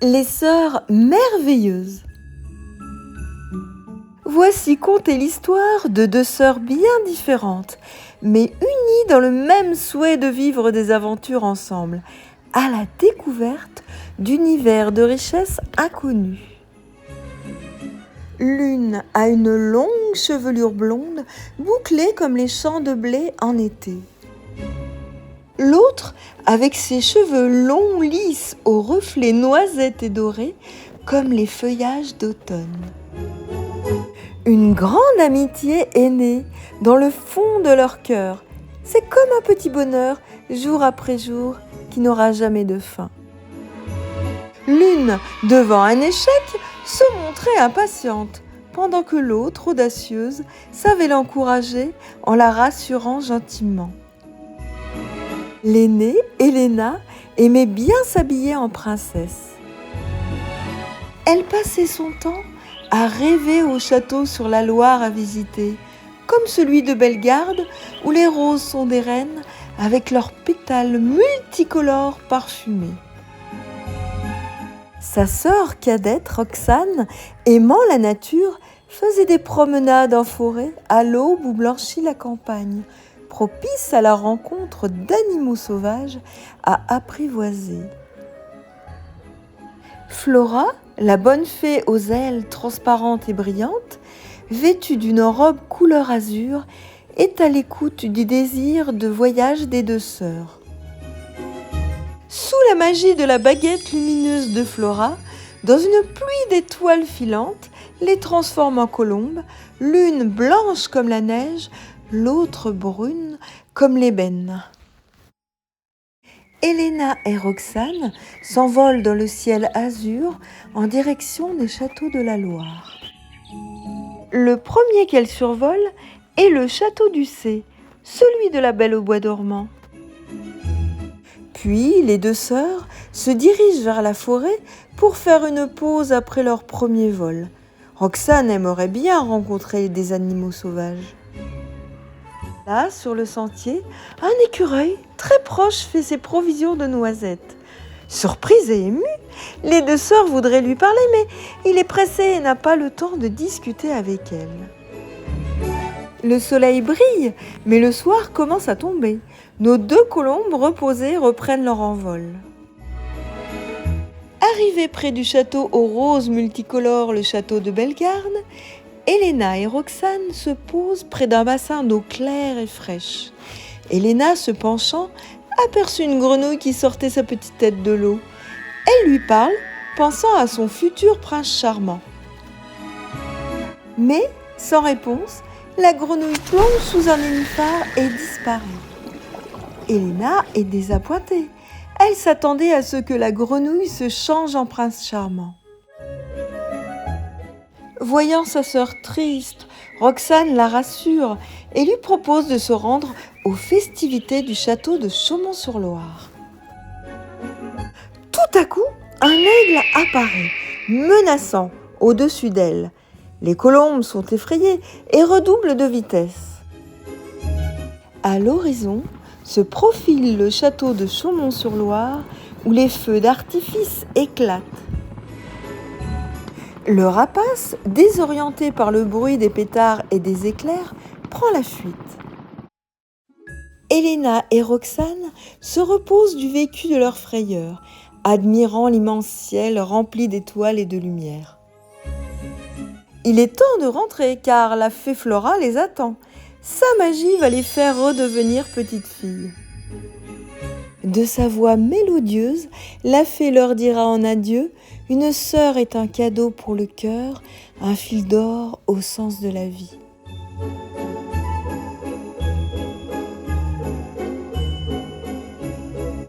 Les sœurs merveilleuses. Voici conter l'histoire de deux sœurs bien différentes, mais unies dans le même souhait de vivre des aventures ensemble, à la découverte d'univers de richesses inconnues. L'une a une longue chevelure blonde, bouclée comme les champs de blé en été. L'autre, avec ses cheveux longs, lisses, aux reflets noisettes et dorés, comme les feuillages d'automne. Une grande amitié est née dans le fond de leur cœur. C'est comme un petit bonheur, jour après jour, qui n'aura jamais de fin. L'une, devant un échec, se montrait impatiente, pendant que l'autre, audacieuse, savait l'encourager en la rassurant gentiment. L'aînée, Helena, aimait bien s'habiller en princesse. Elle passait son temps à rêver au château sur la Loire à visiter, comme celui de Bellegarde où les roses sont des reines avec leurs pétales multicolores parfumés. Sa sœur cadette, Roxane, aimant la nature, faisait des promenades en forêt à l'aube où blanchit la campagne, propice à la rencontre d'animaux sauvages à apprivoiser. Flora, la bonne fée aux ailes transparentes et brillantes, vêtue d'une robe couleur azur, est à l'écoute du désir de voyage des deux sœurs. Sous la magie de la baguette lumineuse de Flora, dans une pluie d'étoiles filantes, les transforme en colombes, l'une blanche comme la neige, l'autre brune comme l'ébène. Helena et Roxane s'envolent dans le ciel azur en direction des châteaux de la Loire. Le premier qu'elles survolent est le château du Cé, celui de la Belle au bois dormant. Puis les deux sœurs se dirigent vers la forêt pour faire une pause après leur premier vol. Roxane aimerait bien rencontrer des animaux sauvages. Là, sur le sentier, un écureuil très proche fait ses provisions de noisettes. Surprise et émue, les deux sœurs voudraient lui parler, mais il est pressé et n'a pas le temps de discuter avec elle. Le soleil brille, mais le soir commence à tomber. Nos deux colombes reposées reprennent leur envol. Arrivées près du château aux roses multicolores, le château de Bellegarde, Helena et Roxane se posent près d'un bassin d'eau claire et fraîche. Helena, se penchant, aperçut une grenouille qui sortait sa petite tête de l'eau. Elle lui parle, pensant à son futur prince charmant. Mais, sans réponse, la grenouille plonge sous un nénuphar et disparaît. Helena est désappointée. Elle s'attendait à ce que la grenouille se change en prince charmant. Voyant sa sœur triste, Roxane la rassure et lui propose de se rendre aux festivités du château de Chaumont-sur-Loire. Tout à coup, un aigle apparaît, menaçant, au-dessus d'elle. Les colombes sont effrayées et redoublent de vitesse. À l'horizon se profile le château de Chaumont-sur-Loire où les feux d'artifice éclatent. Le rapace, désorienté par le bruit des pétards et des éclairs, prend la fuite. Helena et Roxane se reposent du vécu de leur frayeur, admirant l'immense ciel rempli d'étoiles et de lumière. Il est temps de rentrer car la fée Flora les attend. Sa magie va les faire redevenir petites filles. De sa voix mélodieuse, la fée leur dira en adieu: une sœur est un cadeau pour le cœur, un fil d'or au sens de la vie.